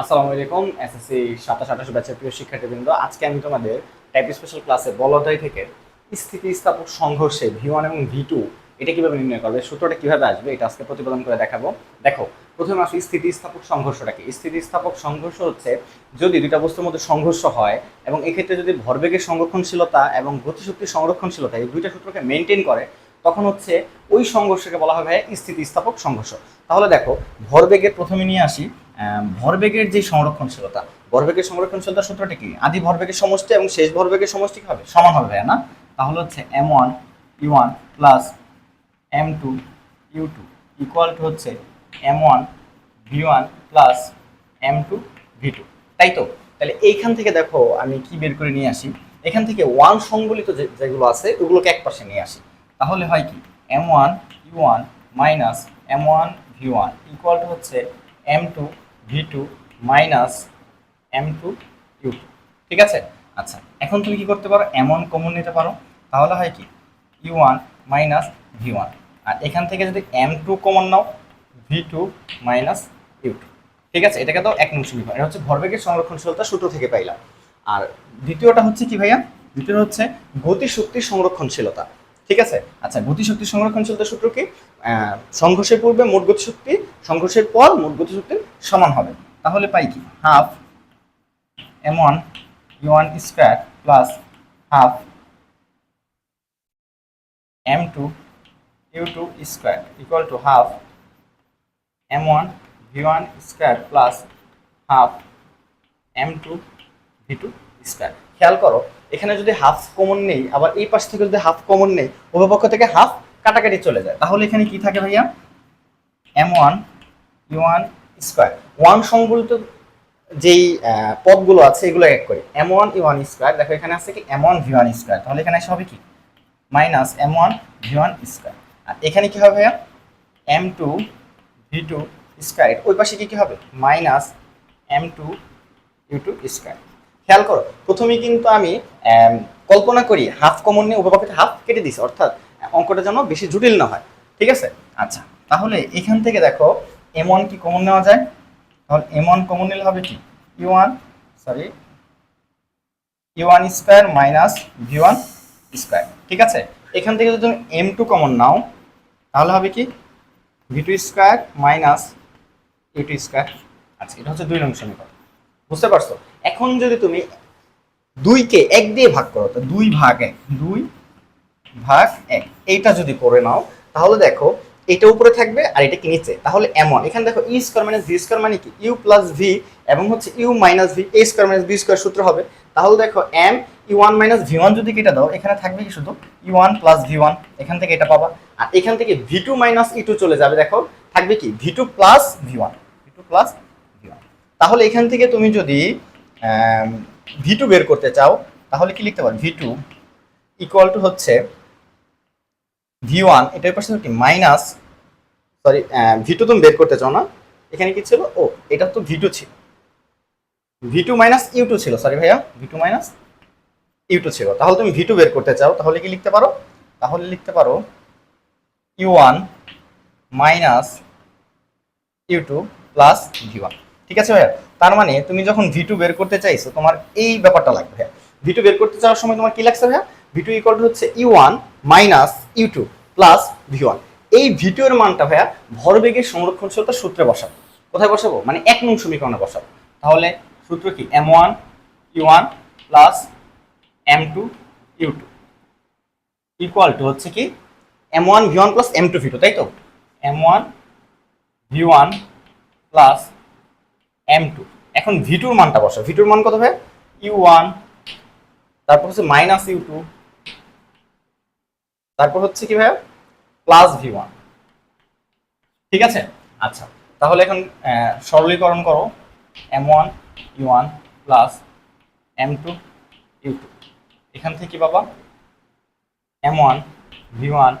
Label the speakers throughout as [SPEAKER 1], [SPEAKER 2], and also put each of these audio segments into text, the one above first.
[SPEAKER 1] আসসালামু আলাইকুম এসএসসি 27-28 ব্যাচের প্রিয় শিক্ষার্থীবৃন্দ, আজকে আমি তোমাদের টাইপ স্পেশাল ক্লাসে বল অধ্যায় থেকে স্থিতিস্থাপক সংঘর্ষে V1 এবং V2 এটা কিভাবে নির্ণয় করবে, সূত্রটা কিভাবে আসবে এটা আজকে প্রতিপাদন করে দেখাবো। দেখো, প্রথমে আসি স্থিতিস্থাপক সংঘর্ষটা কি। স্থিতিস্থাপক সংঘর্ষ হচ্ছে যদি দুইটা বস্তুর মধ্যে সংঘর্ষ হয় এবং এক্ষেত্রে যদি ভরবেগের সংরক্ষণশীলতা এবং গতিশক্তির সংরক্ষণশীলতা এই দুইটা সূত্রকে মেনটেন করে, তখন হচ্ছে ওই সংঘর্ষকে বলা হবে স্থিতিস্থাপক সংঘর্ষ। তাহলে দেখো, ভরবেগের প্রথমে নিয়ে আসি। ভরবেগের যে সংরক্ষণশীলতা, ভরবেগের সংরক্ষণশীলতার সূত্রটা কি? আদি ভরবেগের সমষ্টি এবং শেষ ভরবেগের সমষ্টি কি হবে? সমান হবে, তাই না? তাহলে হচ্ছে m1 u1 plus m2 u2 equal to হচ্ছে m1 v1 plus m2 v2, তাই তো? তাহলে এইখান থেকে দেখো আমি কি বের করে নিয়ে আসি, এখান থেকে ওয়ান সংবলিত যেগুলো আছে ওগুলোকে এক পাশে নিয়ে আসি। তাহলে হয় কি, m1 u1 minus m1 v1 equal to হচ্ছে m2 v2 minus m2 u2। ঠিক আছে? আচ্ছা, এখন তুমি কি করতে পারো, m1 কমন নিতে পারো। তাহলে হয় কি, u1 মাইনাস v1, আর এখান থেকে যদি m2 কমন নাও, v2 মাইনাস u2। ঠিক আছে, এটাকে তো এক নং সমীকরণ, এটা হচ্ছে ভরবেগের সংরক্ষণশীলতা সূত্র থেকে পাইলাম। আর দ্বিতীয়টা হচ্ছে কি ভাইয়া? দ্বিতীয় হচ্ছে গতিশক্তির সংরক্ষণশীলতা। ঠিক আছে? আচ্ছা, গতিশক্তির সংরক্ষণশীলতা সূত্র কি? সংঘর্ষের পূর্বে মোট গতিশক্তি সংঘর্ষের পর মোট গতিশক্তির সমান হবে। তাহলে পাই কি, half m1 u1 square plus half m2 u2 square equal to half m1 v1 square plus half m2 v2 square. খেয়াল করো, এখানে যদি হাফ কমন নেই, আবার এই পাশ থেকে যদি হাফ কমন নেই, উভয় পক্ষ থেকে হাফ কাটাকাটি চলে যায়, তাহলে এখানে কি থাকে ভাইয়া? m1 u1 square. ওয়ান সংবলিত যেই পদগুলো আছে এগুলো এক করি, m1 u1 স্কয়ার। দেখো এখানে আছে কি m1 v1 স্কয়ার, তাহলে এখানে এসে হবে কি মাইনাস m1 v1 স্কয়ার। আর এখানে কি হবে ভাইয়া? m2 v2 square. ওই পাশে কি হবে? Minus m2 u2 square. খেয়াল করো, প্রথমেই কিন্তু আমি কল্পনা করি হাফ কমন নিয়ে উপপক্ষে হাফ কেটে দিছি, অর্থাৎ অঙ্কটা যেন বেশি জটিল না হয়। ঠিক আছে? আচ্ছা, তাহলে এখান থেকে দেখো m1 কি কমন নেওয়া যায়? তাহলে m1 কমন নিলে হবে কি u1 square minus v1 square. ঠিক আছে, এখান থেকে যদি তুমি m2 কমন নাও, তাহলে হবে কি v2 square minus u2 square. আচ্ছা, এটা হচ্ছে 2 নং সমীকরণ। বুঝতে পারছো? এখন যদি তুমি 2কে 1 দিয়ে ভাগ করো, তো 2 ভাগ 1 2 ভাগ 1 এইটা যদি করে নাও, তাহলে দেখো এটা উপরে থাকবে আর এটা কি নিচে। তাহলে m1 এখানে দেখো e square minus v square মানে কি u প্লাস v, এবং হচ্ছে u minus v a square minus b square সূত্র হবে। তাহলে দেখো m u1 মাইনাস v1 যদি কেটে দাও, এখানে থাকবে কি শুধু u1 প্লাস v1, এখান থেকে এটা পাবা। আর এখান থেকে v2 মাইনাস e2 চলে যাবে, দেখো থাকবে কি v2 plus v1 v2 plus v1। তাহলে এখান থেকে তুমি যদি v2 বের করতে চাও, তাহলে কি লিখতে পারো? v2 ইকুয়াল টু হচ্ছে v1, এটার পাশে কি মাইনাস, সরি v2 তুমি বের করতে চাও না, এখানে কি ছিল? ও, এটা তো v2 ছিল, v2 মাইনাস u2 ছিল, সরি ভাইয়া, v2 মাইনাস u2 ছিল। তাহলে তুমি v2 বের করতে চাও, তাহলে কি লিখতে পারো? তাহলে লিখতে পারো u1 minus u2 plus v1। ঠিক আছে ভাইয়া? তার মানে তুমি যখন v2 বের করতে চাইছো, তোমার এই ব্যাপারটা লাগবে ভাইয়া। v2 বের করতে চাওয়ার সময় তোমার কি লাগছে ভাইয়া? v2 ইকুয়াল টু হচ্ছে u1 minus u2 plus v1। এই v2 এর মানটা ভাইয়া ভরবেগের সংরক্ষণশীলতার সূত্রে বসাবো। কোথায় বসাবো? মানে 1 নং সমীকরণে বসাবো। তাহলে সূত্র কি? m1 u1 plus m2 u2 equal to হচ্ছে কি m1 v1 plus m2 v2, তাই তো? m1 v1 plus m2। এখন v2 এর মানটা বসাও। v2 এর মান কত ভাই? u1, তারপর হচ্ছে মাইনাস u2, তারপর হচ্ছে কি ভাই প্লাস v1। ঠিক আছে? আচ্ছা, তাহলে এখন সরলীকরণ করো, m1 u1 plus m2 u2, এখান থেকে কি পাবা? m1 v1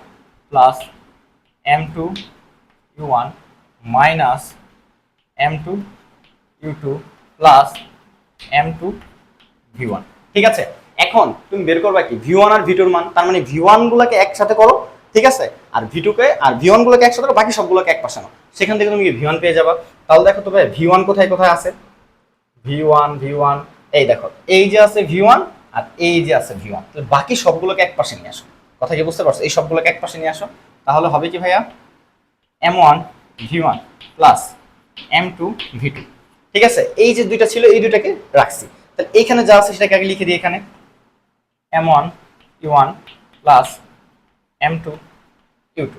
[SPEAKER 1] plus m2 u1 minus m2 u2 plus m2 v1। ঠিক আছে, এখন তুমি বের করবা কি v1 আর v2 এর মান। তার মানে v1 গুলোকে একসাথে করো, ঠিক আছে, আর v2 কে আর v1 গুলোকে একসাথে করো, বাকি সবগুলোকে এক পাশে নাও, সেখান থেকে তুমি v1 পেয়ে যাবা। তাহলে দেখো তো ভাই v1 কোথায় কোথায় আছে, ভি ওয়ান এই দেখো এই যে আছে ভি ওয়ান আর এই যে আছে ভি ওয়ান, বাকি সবগুলোকে এক পাশে নিয়ে আসো। কথা কি বুঝতে পারছো? এই সবগুলোকে এক পাশে নিয়ে আসো, তাহলে হবে কি ভাইয়া M1 V1 plus M2 V2। ঠিক আছে, এই যে দুইটা ছিল এই দুইটাকে রাখছি, তাহলে এইখানে যা আছে সেটাকে আগে লিখে দিই। এখানে M1 U1 plus M2 U2,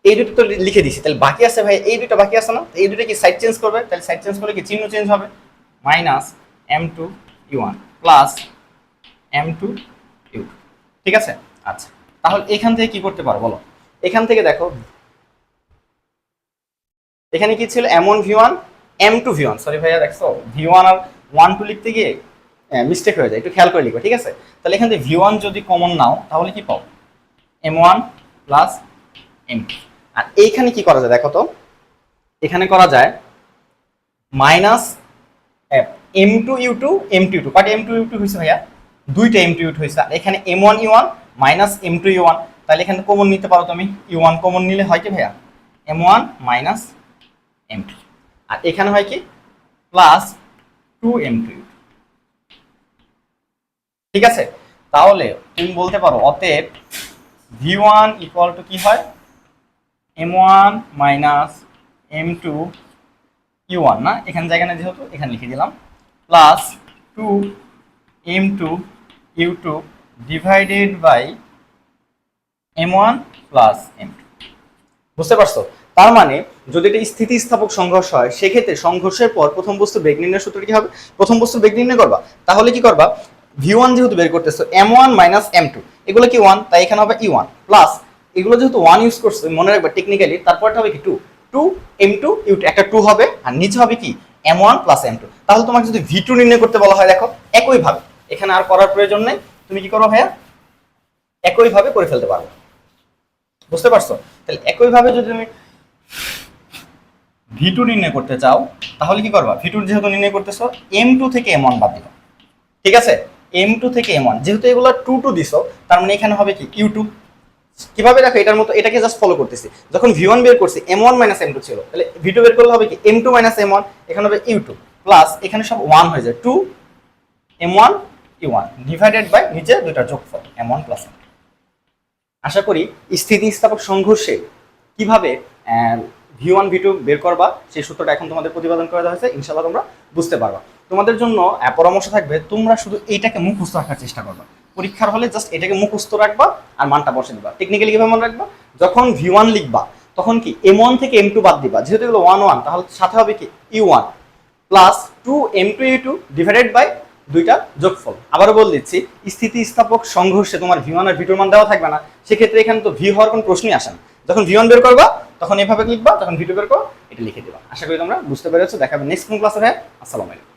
[SPEAKER 1] এই দুটো তো লিখে দিছি। তাহলে বাকি আছে ভাই এই দুটো বাকি আছে না, এই দুটো কি সাইড চেঞ্জ করবে, তাহলে সাইড চেঞ্জ করলে কি চিহ্ন চেঞ্জ হবে, minus M2 U1 plus M2 U2। ঠিক আছে, আচ্ছা তাহলে এখান থেকে কি করতে পারো বলো? এখান থেকে দেখো এখানে কি ছিল M1 V1 M2 V1, sorry ভাইয়া দেখছো V1 আর 1 2 লিখতে গিয়ে মিস্টেক হয়ে যায়, একটু খেয়াল করে লিখো। ঠিক আছে, তাহলে এখান থেকে V1 যদি কমন নাও তাহলে কি পাও M1 প্লাস M2। আর এইখানে কি করা যায় দেখো তো, এখানে করা যায় minus M2 U2 M2 U2, but M2 U2 হয়েছে ভাইয়া দুইটা M2 U2 হয়েছে, আর এখানে M1 U1 minus M2 U1, তাহলে এখানে কমন নিতে পারো তুমি, U1 কমন নিলে হয় কি ভাইয়া M1 মাইনাস M2, আর এখানে হয় কি প্লাস 2M2 U2। ঠিক আছে, তাহলে তুমি বলতে পারো অতএব V1 ইকুয়াল টু কি হয় M1 মাইনাস M2 U1 না, এখানে জায়গা না যেহেতু এখানে লিখে দিলাম, plus 2M2 U2 divided by M1 plus M2। বুঝতে পারছো? তার মানে যদি এটা স্থিতিস্থাপক সংঘর্ষ হয় সেক্ষেত্রে সংঘর্ষের পর প্রথম বস্তু বেগ নির্ণয়ের সূত্রটি কি হবে? প্রথম বস্তু বেগ নির্ণয় করবা, তাহলে কি করবা V1 যেহেতু বের করতেছো M1 মাইনাস M2, এগুলো কি 1, তাই এখানে হবে E1 প্লাস এগুলো যেহেতু 1 ইউজ করছো মনে রাখবা টেকনিক্যালি, তারপরটা হবে কি 2M2 U2, একটা 2 হবে আর নিচে হবে কি M1 প্লাস M2। তাহলে তোমাকে যদি V2 নির্ণয় করতে বলা হয় দেখো একইভাবে এখানে আর করার প্রয়োজন নেই, তুমি কি করো ভাইয়া একইভাবে করে ফেলতে পারো। বুঝতে পারছো? তাহলে একইভাবে যদি তুমি V2 নির্ণয় করতে চাও তাহলে কি করবা, V2 যেহেতু নির্ণয় করতেছো M2 থেকে M1 বাদ দিবা। ঠিক আছে, M2 থেকে M1 যেহেতু এগুলো 2 দিছো তার মানে এখানে হবে কি U2। কিভাবে দেখো এটার মতো, এটাকে জাস্ট ফলো করতেছি। যখন V1 বের করছি M1 মাইনাস M2 ছিল, তাহলে V2 বের করলে হবে কি M2 মাইনাস M1, এখানে হবে U2 প্লাস এখানে সব 1 হয়ে যায় 2M1 U1 ডিভাইডেড বাই নিচে দুইটা যোগফল M1 প্লাস M2। আশা করি স্থিতিস্থাপক সংঘর্ষে কিভাবে V1 V2 বের করবা সেই সূত্রটা এখন তোমাদের প্রতিপাদন করে দেওয়া হয়েছে, ইনশাআল্লাহ তোমরা বুঝতে পারবা। তোমাদের জন্য পরামর্শ থাকবে তোমরা শুধু এইটাকে মুখস্থ রাখার চেষ্টা করবা, পরীক্ষার হলে জাস্ট এটাকে মুখস্থ রাখবা আর মানটা বসে দিবা। টেকনিক্যালি কিভাবে মনে রাখবা, যখন V1 লিখবা তখন কি M1 থেকে M2 বাদ দিবা, যেহেতু এগুলো 1 1 তাহলে সাথে হবে কি U1 plus 2M2 U2 divided by দুইটা যোগফল। আবারও বলে দিচ্ছি স্থিতিস্থাপক সংঘর্ষে তোমার V1 আর V2 মান দেওয়া থাকবে না, সেক্ষেত্রে এখানে তো V হওয়ার কোনো প্রশ্নই আসে না। যখন V1 বের করবা তখন এভাবে লিখবা, যখন V2 বের করো এটা লিখে দিবা। আশা করি তোমরা বুঝতে পেরেছো। দেখাবে নেক্সট কোন ক্লাসে। আসসালামু আলাইকুম।